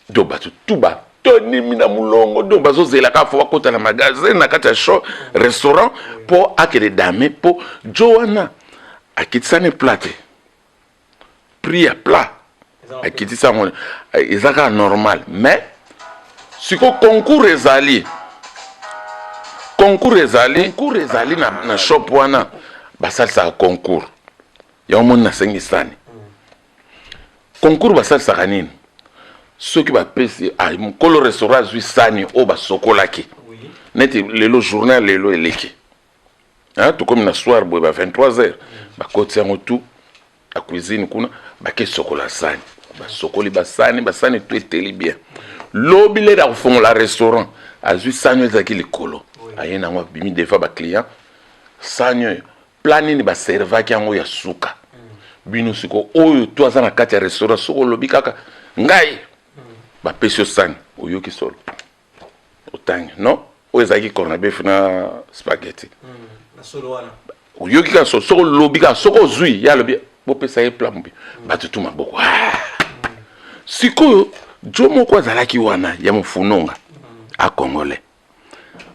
do ba tout ba Tony mina mulongo do bazo zela ka fo kota na magasin na kata show restaurant pour akele dame pour Joanna akitsane plate prix à plat akitisa mon ezaka normal mais siko concours ezali na shop wana basalsa concours ya omona sengisani concours basalsa kanini ceux qui va payer à mon colo restaurant Zuisani au bas sokolaki net le journal le eleki hein tout comme na soir boy ba 23h ba côté en tout la cuisine kuna ba ke sokola sani ba sokoli ba sani tout était bien lobile da fond la restaurant à Zuisani ezaki le colo ayena ngwa bimi defa ba client sanyo planini ba servaki yango ya suka bino siko oyo to azana kati ya restaurant soko lobi kaka ngai ba pesio san oyoki solo otangi non oyezaki corna beef na spaghetti na solo wana oyoki ka soko lobika soko zui ya lobi bo pesa ye plan mbi ba tutuma boko siko jomo kwa zalaki wana ya mfunonga a congolais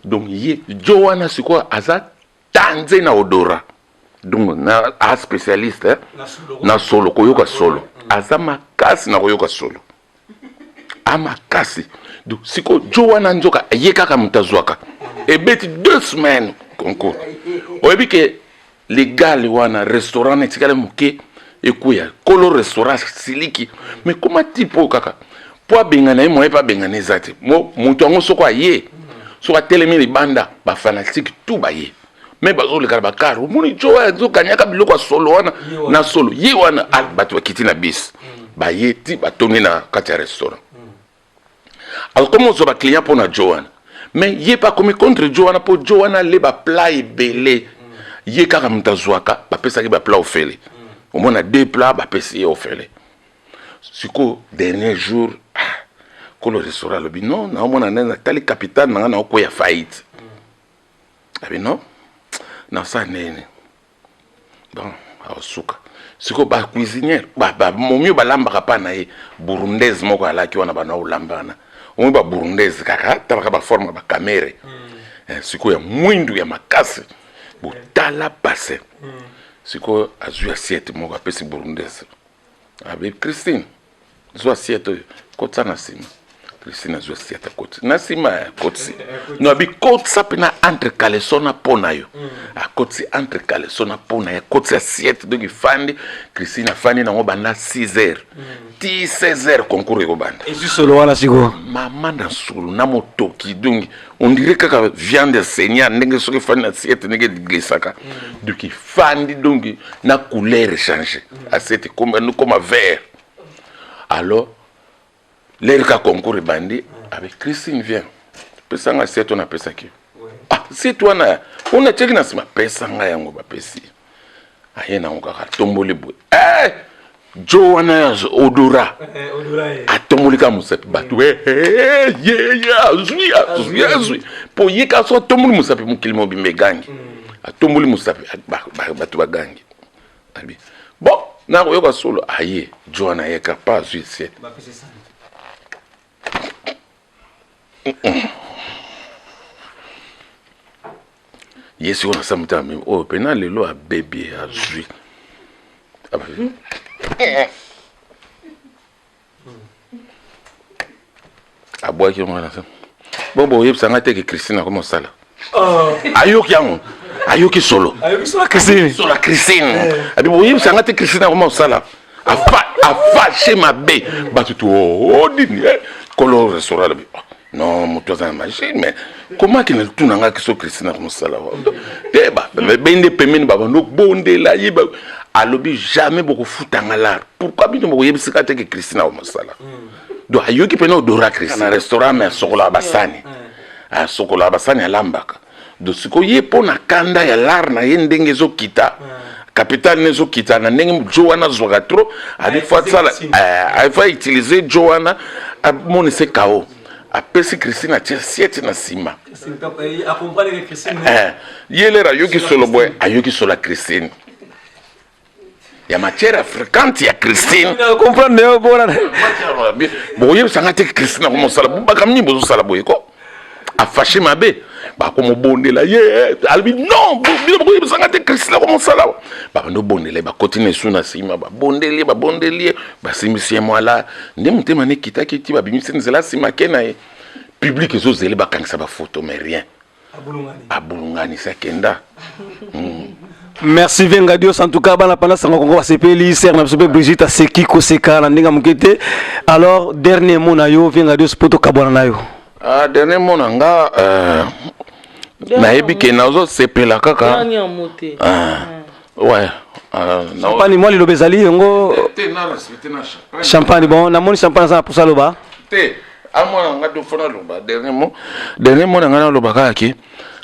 donc ye jo wana siko aza tanze na odora donc na a spécialiste na solo koyoka solo aza makasi na koyoka solo amakasi donc siko Joanna njoka yekaka mutazwaka ebeti 2 semaines concours oyebi ke legal wana restaurant netikale muke ekuya kolo restaurant siliki mais comment tipo kaka po bengana e moye pa bengana ezate mo mutu ango soko aye soko telemi libanda ba fanatique tout baye mais bazo le karba karo muni Joanna nzoka nyaka biloko solo wana na solo ye wana albatu bakiti na bis baye ti batoni na kati ya restaurant. Alors comment on va client pour na Joanna mais il est pas comme contre Joanna pour Joanna les ba plat et belé il est carrément tazouaka ba pesa ki ba plat ofele au moins na 2 plats ba pesa ofele siko dernier jour quand le restaurant le non na au moins na tali capitaine na ko ya faillite abi non na ça nene bon au suka siko ba cuisinière ba momio ba lamba pa na ye burundaise moko alaki wana ba na ulambana on ba burundaise kaka tabaka ba forme ba camere siko ya mwindu ya makasi botala passe siko azwi assiette moko apesi burundaise abe Christine zwa assiette kotsa na sima Christine azwi assiette kotsa na sima kotsi no abi kotsa pena entre caleçon na pona yo akotsi entre caleçon na pona ya kotsi assiette donc ifandi Christine afandi na ngobanda 6h ti 16h concours ko banda et juste solo wala siko mama na solo na motoki donc on dirait que viande saignant ndenge soki fandi na assiette ndenge glissaka donc ifandi donc na couleur changer assiette comme un vert alors l'air ka concours bandi avec Christine vient pesanga assiette on appelle ça qui ah c'est toi na on a check na sima pesanga yango ba pesi ayena ngaka tomboli boy Joanna odora atomboli ka musapi batu zui po yeka so tomboli musapi mukilimo bimegangi atomboli musapi batu bagangi abi bon na yoka solo aye Joanna yeka pas zui c'est yes on a samtami oh pena lelo a bébé a zui a boy qui m'a dit bon yeb sanga te que Christine comment ça là ayoki yango ayoki solo Christine sur la Christine abi bon yeb sanga te Christine comment ça là a fâché ma bé batutu oh dini color restaurant non moto za machine mais comment qu'il ne tourne que sur Christine comment ça là débat mais bende pemeni baba no bonde la yiba alobi jamais beaucoup foutanga là pourquoi bino mo yebisika te que Christine comment ça là do ayoki pena odora Christine na restaurant mais sokola basani a sokola basani alambaka do siko yepo na kanda ya lar na yendenge zo kita capital nezo kita na ndenge Joanna zwaka trop a des fois ça a va utiliser Joanna a mon c'est KO a pesi Christine a assiette na sima a comprendre que Christine yelera yoki solo boy ayoki solo Christine ya matière fréquente ya Christine comprendre bon yeb sanga te Christine comment ça la bakamni bozo sala boy ko a fâché ma bé ba comme bonde la albi non bo yeb sanga te Christine comment ça la ba no bonde la ba continuer suna sima ba bonde ba simisi moi là ndé mutema ne kitaki ti ba bimisi nzela sima kena public ezo zele ba kangisa ba photo mais rien abulungani ça kenda merci Venga Dios en tout cas bana pendant ça on va s'appeler ser na sobe Brigitte a seki ko seka na ndinga mukete alors dernier mot na yo Venga Dios poto kabona na yo dernier mot nga na yebi ke nazo sepela kaka ouais champagne moi le bezali ngo champagne bon na moni champagne ça pour ça loba te amona nga do fona loba dernier mot nga na loba kaka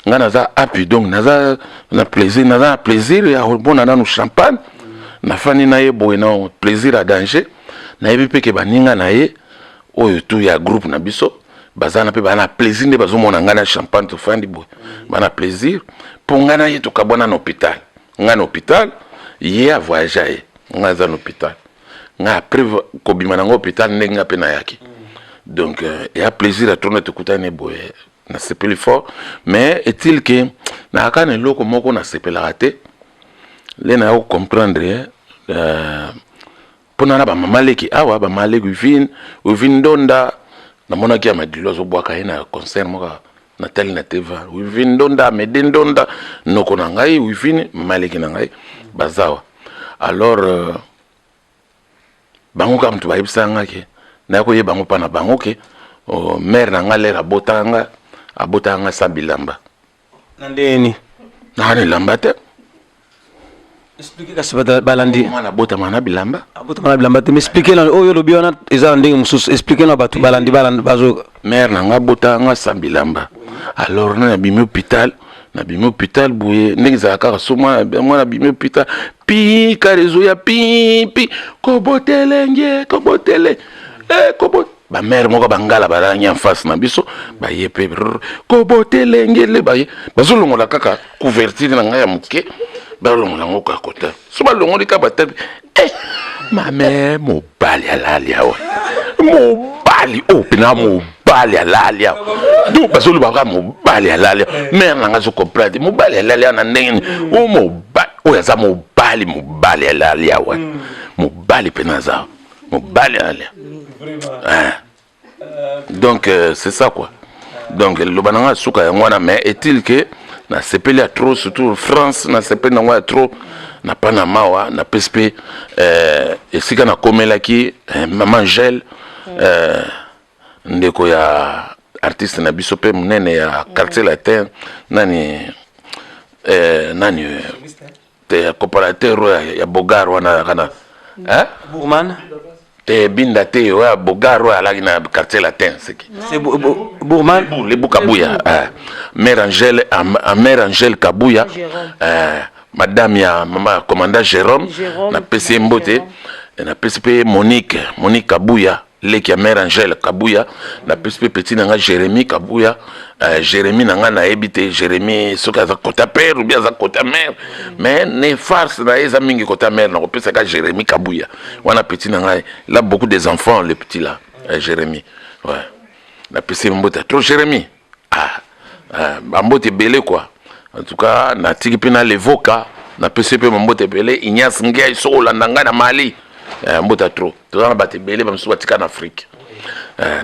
nga naza appui donc naza na plaisir ya bona na no champagne na fani na ye boy na plaisir à danger na yebi peke baninga na ye oyo tu ya groupe na biso bazana pe bana plaisir nde bazomona nga na champagne to fandi boy bana plaisir pour nga na ye to kabona na hôpital nga na hôpital ye a voyager nga za na hôpital nga après ko bima na hôpital ndenga pe na yaki donc il y a plaisir à tourner te kutane boy na sepeli fort mais est-il que na kana loko moko na sepela raté les na comprendre pona na ba mamaleki awa ba maleki vin donda na mona ki amadilo zo bwaka ina concert moka na tel na teva vin donda medendonda noko na ngai vin maleki na ngai bazawa alors bango kam tu ba ibsanga ke na ko ye bango pana bango ke o mère na ngalera botanga abotanga sa bilamba nandeni na lamba te expliquer ka balandi mwana bota mana bilamba abota mana bilamba te m'expliquer na oyo lobi ona eza ndenge mususu expliquer na batu balandi bazo mère na nga botanga sa bilamba alors na bimi hôpital buye ndenge za kaka so mwana bimi hôpital pi karezo ya pi kobotele kobot ba mère moko bangala baranya en face na biso ba yepe ko botele ngele ba bazolongola kaka couverture na ngaya muke ba longola ngoka kota so ba longoli ka batabi ma mère mobali alalia wa mobali opina mobali alalia do bazolo ba mobali alalia mère na ngazo comprendre mobali alalia na ndenge o mobali o oyo aza mobali alali awa mobali mpe naza mobali alali donc c'est ça quoi donc loba na nga suka yango wana mais est-il que na sepeli ya trop surtout France na sepeli nango ya trop na pa na mawa na pesi mpe esika nakomelaki mama Angèle ndeko ya artiste na biso mpe monene ya quartier latin nani te coopérateur ya Bogar wana kana Bourman te binda te ya Bogar oyo alaki na quartier latin c'est Bourman le Kabuya mère Angèle Kabuya madame ya mama commandant Jérôme na pesi mbote na pesi pe Monique Kabuya leki ya mère Angèle Kabuya na pesi pe petit nanga Jérémy Kabuya Jérémy nanga na ebité Jérémy soki aza kota père ou bien aza kota mère mais ne farce na eza mingi kota mère na kopesa ka Jérémy Kabuya wana petit nanga il a beaucoup des enfants le petit là Jérémy ouais na pesi mbote trop Jérémy mbote belé quoi en tout cas na tiki pe na levoka na pesi pe mbote belé Ignace Ngai so landanga na Mali mbota trop tozana bate belé bamsu batika na Afrique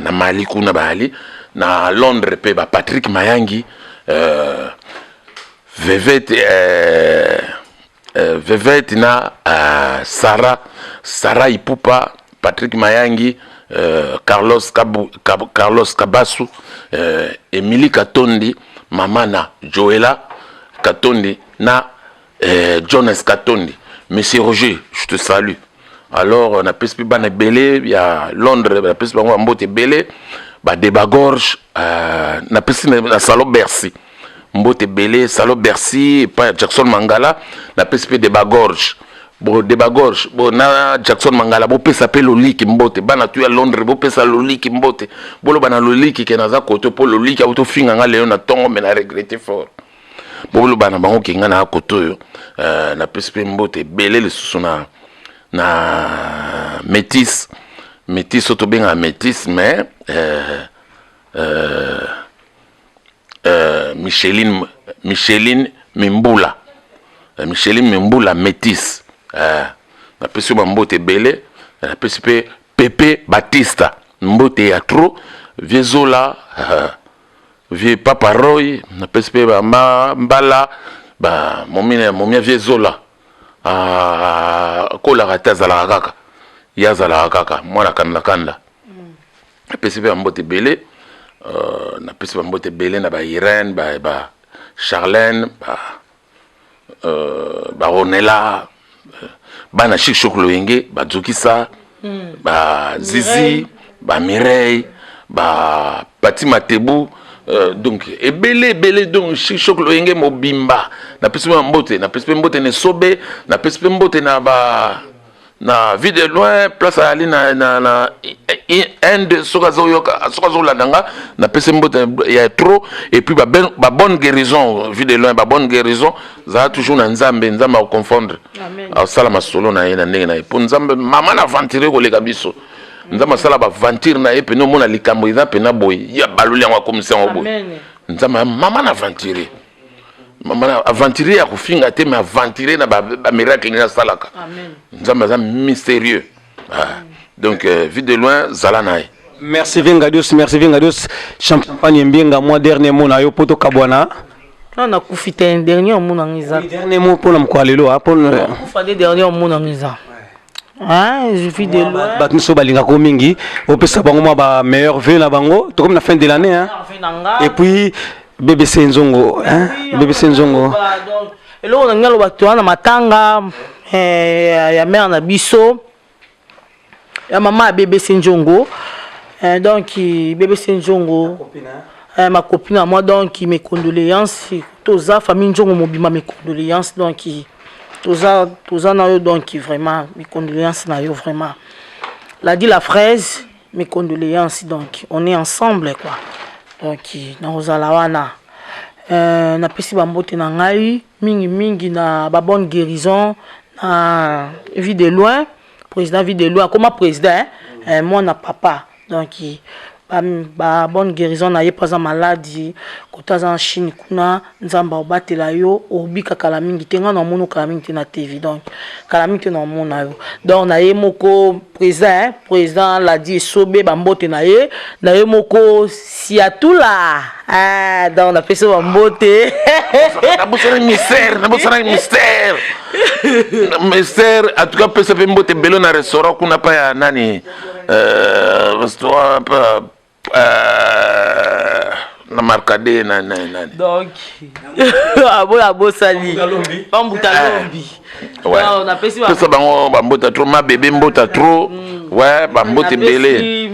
na Mali kuna bali na Londres pe ba Patrick Mayangi Vevete na Sarah Ipupa Patrick Mayangi Carlos Kabasu Emily Katondi mama na Joëla Katondi na Jonas Katondi. Monsieur Roger, je te salue. Alors on a pesi bana belé il y a Londres on a pesi bango mbote belé ba débat gorge na pesi na salon Bercy mbote belé salon Bercy pas Jackson Mangala na pesi pe débat gorge bon débat gorge bon na Jackson Mangala bo pesa pe loliki mbote bana tu à Londres bo pesa loliki mbote bolo bana loliki ke naza koto po loliki auto finga nga leo na tongo mais na regretter fort bolo bana bango ke nga na koto yo na pesi pe mbote belé le susuna na métis auto benga métis mais Micheline Mimbula métis na pesi mbote belé na pesi pe Pepe Batista mbote ya trop viezola vie Papa Roy na pesi pe ba mbala ba momia viezola kola kata zala kaka ya zala kaka mwana kanda na pesi pe mbote belé na pesi mbote belé na ba Irène ba Charlène ba Ronela bana Chic Loyenge ba Zukisa ba Zizi ba Mireille ba Pati Matebu donc belé donc Chic Loyenge mobimba na pesi mbote ne sobe na pesi mbote na ba na vie de loin place ali na end sokazo landanga na pesi mbote ya trop et puis ba bonne guérison vie de loin ba bonne guérison za toujours na nzambe a confondre amen sala masolo na yena ndenge na pour nzambe mama na ventire ko leka biso nzambe sala ba ventire na ye pe no mona likambo eza pe na boy ya baluli yango komisa ngo boy nzambe mama na ventire mama na aventurer ya kufinga te mais aventurer na ba miracle na salaka amen nzambe za mystérieux donc vie de loin zala nae. Merci Vingadius champagne mbienga moi dernier mot na yo poto kabwana on a kufité dernier mot na ngiza dernier mot pour mkwalelo pour kufa dernier mot na ngiza je vis de loin bat nous balinga ko mingi opesa bango ma ba meilleur vœu na bango to comme la fin de l'année et puis BBC Nzongo BBC Nzongo donc elo na ngalo bato na matanga ya mère na biso ya maman BBC Nzongo donc BBC Nzongo ma copine à moi donc mes condoléances toza famille Nzongo mobima mes condoléances donc toza na yo donc vraiment mes condoléances na yo vraiment la dit la fraise mes condoléances donc on est ensemble quoi donc na ozala wana na pesi bambote na ngai mingi na ba bonne guérison na vie de loin président vie de loin comme président moi na papa donc bonne guérison na ye pas maladie kota za Chine kuna nzamba obatela yo obika kala mingi tenga na mono kala mingi na TV donc kala mingi na mona yo donc na ye moko président l'a dit sobe bambote na ye moko siatula donc na pesa bambote na bosana mystère mystère en tout cas pesa bambote belo na restaurant kuna pa ya nani restaurant na marcade na donc abo sali pambuta lombi ouais on appelle ça bambota trop ma bébé mbota trop ouais bambote belé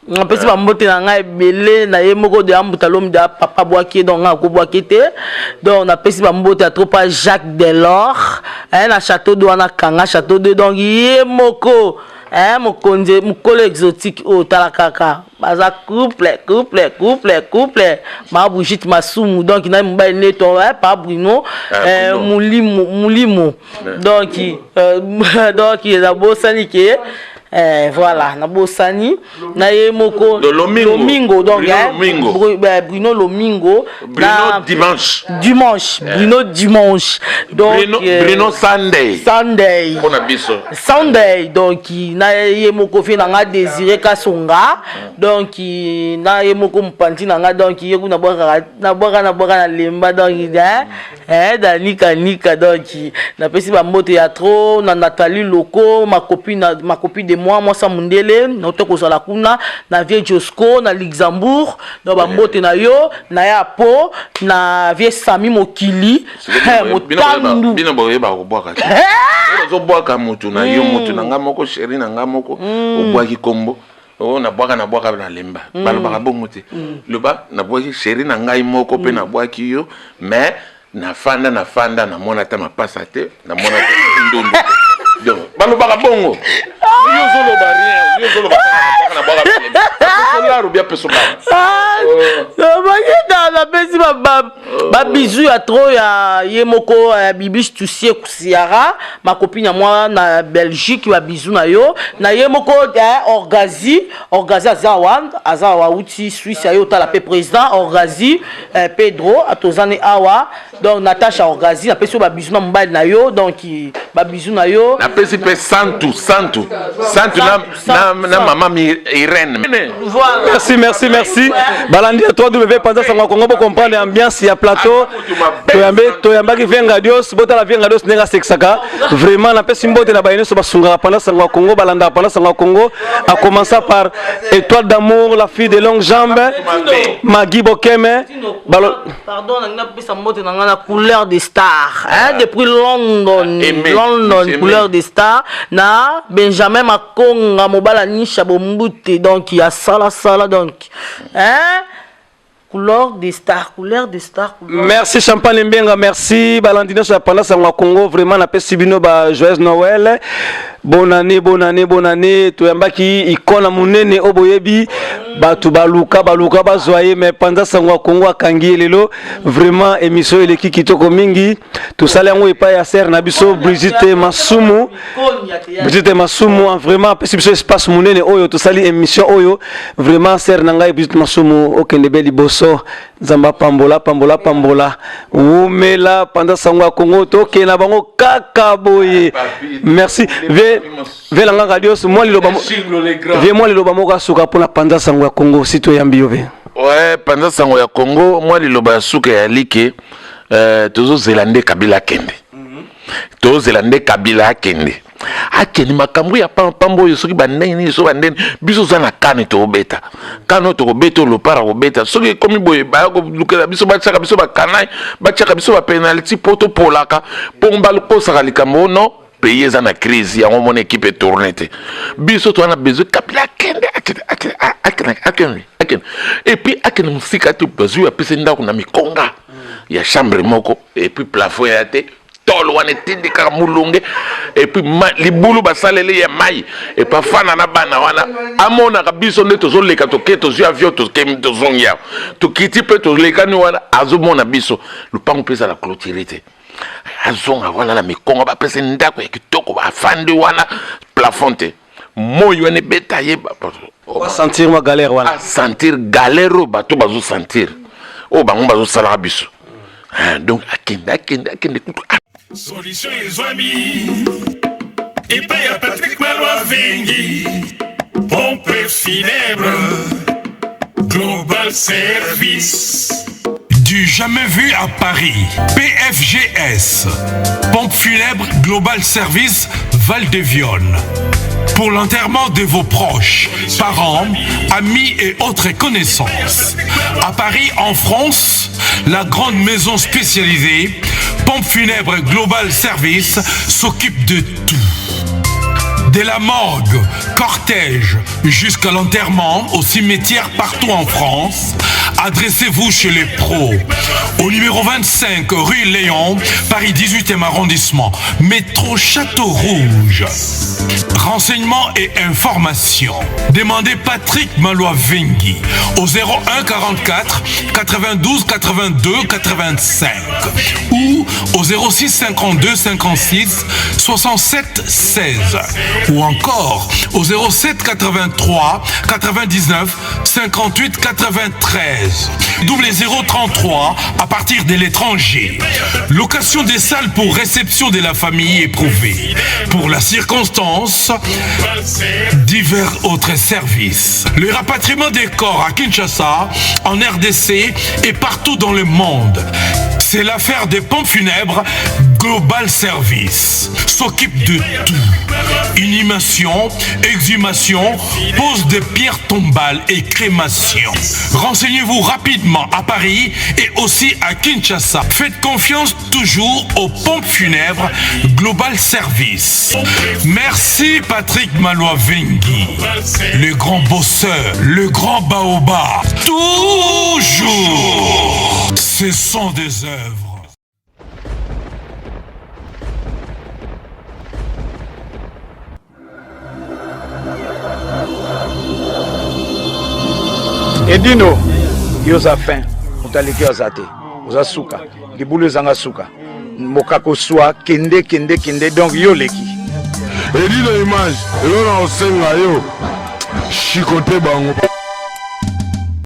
on appelle ça bambote na ngai belé na ye moko de ambuta lombi da papa boaki donc nga ko boaki te donc on appelle ça bambote trop pas Jacques Delors na château de wana kanga château de donc ye moko mokonze mukolo exotique o talakaka baza couple ma Brigitte Masumu donc na mobile neto pa Bruno mulimo donc il a bosani ke voilà na bosani na ye moko Lomingo donc Bruno Lomingo Bruno dimanche Bruno dimanche donc Bruno Sunday on a biso Sunday donc na ye moko fi na nga Désiré Kasonga donc na ye moko mpanti na nga donc ye kuna boka na lemba donc nika donc na pesi ba mbote ya trop na Nathalie Loko ma copine de moi ça mundele na to kozala kuna na vie Josco na Luxembourg na ba mbote na yo na ya po na vie Sami Mokili motandu bino boye ba kobwaka zo bwaka mutu na yo mutu na nga moko chéri na nga moko obwaki kombo na bwaka na lemba balobaka bongo te loba na bwaki chéri na ngai moko pe na bwaki yo mais na fanda na mona ta mapasa te na mona ndundu donc balobaka bongo yo zolo ba rien yo zolo ba na bwaka lemba la rubia peso ba na pesi ba bizu ya trop ya ye moko Bibiche Toussie Kusiara ma copine ya moi na Belgique ba bizu na yo na ye moko Orgazi azawa uti Suisse ya yo ta la pe président Orgazi Pedro atozane awa donc Natacha Orgazi na pesi ba bizu na mbali na yo donc ba bizu na yo na pesi pe santu na maman Irène. Voilà. Merci. Balandi à toi W pendant ça on va comprendre l'ambiance ya plateau. Toyamba ki venga Dios, bota la venga Dios nenga sexaka. Vraiment na pesi mbote na bayene so basunga pendant ça Congo balanda pendant ça Congo a commencé par Étoile d'amour, la fille de longues jambes, Magui Bokeme. Pardon, na pesa mbote na ngana couleur de star, depuis London, couleur de star na Benjamin Makonga mobala nisha bombute donc il y a sala donc couleur des stars. Merci Champagne Mbenga, merci Balandino sur la pendant au Congo vraiment na pesi bino ba joyeux Noël. Bonne année toyambaki ikona munene oboyebi batu baluka bazoye mais pendant ça au Congo akangi lelo vraiment émission eleki kitoko mingi tout ça yango epa ya ser na biso Brigitte Masumu vraiment pesi biso espace munene oyo to sali émission oyo vraiment ser na ngai Brigitte Masumu okende beli boso zamba pambola umela pendant ça au Congo to kena bango kaka boye merci Velanga radios moi le loba moko suka pour la pendant sango ya Congo sito yambi yo ve ouais pendant sango ya Congo moi le loba suka ya like tozo zelande kabila kende akeni makambo ya pambo yo soki bandeni so bandeni biso za na kane to beta kano to beto lo para ko beta soki komi boye ba ko lukela biso ba tsaka biso ba kanai ba tsaka biso ba penalty poto polaka pomba lo kosaka likambo no pays en crise ya mon équipe tournée biso to na besoin kapila kende akene et puis akene musika to besoin ya pesa ndako na mikonga ya chambre moko et puis plafond ya te tolo wana tindi ka mulunge et puis libulu basalele ya mai et pas fana na bana wana amona ka biso neto zo leka to keto zo avion to kem to zongia to kiti pe to leka ni wana azomona biso lupango pesa la clôturité azonga wana na mikongo ba pesa ndako ya kitoko ba fandi wana plafond te moyo ne betaye sentir ma galère wana. Sentir galère au bateau bazo sentir. Oh bango bazo sala biso. Donc akende Solution et amis. Et paye à Patrick Malois Vengi. Pompe funèbre. Global Service. Du jamais vu à Paris, PFGS, Pompe funèbre Global Service Val-de-Vion. Pour l'enterrement de vos proches, parents, amis et autres connaissances. À Paris, en France, la grande maison spécialisée, Pompe funèbre Global Service, s'occupe de tout. De la morgue, cortège, jusqu'à l'enterrement au cimetière partout en France, adressez-vous chez les pros. Au numéro 25 rue Léon, Paris 18e arrondissement, métro Château Rouge. Renseignements et informations. Demandez Patrick Malois Vengi au 01 44 92 82 85 ou au 06 52 56 67 16 ou encore au 07 83 99 58 93 double 033 à partir de l'étranger. Location des salles pour réception de la famille éprouvée. Pour la circonstance, divers autres services. Le rapatriement des corps à Kinshasa, en RDC et partout dans le monde. C'est l'affaire des pompes funèbres Global Service. S'occupe de tout. Inhumation, exhumation, pose de pierres tombales et crémation. Renseignez-vous rapidement à Paris et aussi à Kinshasa. Faites confiance toujours aux pompes funèbres Global Service. Merci Patrick Malois Vengi, le grand bosseur, le grand baobab. Toujours. Ce sont des œuvres. Edino, yoza fin, utaliki ozate, oza suka, libulu zanga suka, mokako swa, kende, donc yo leki. Edino image, elona osenga yo, chikote bango.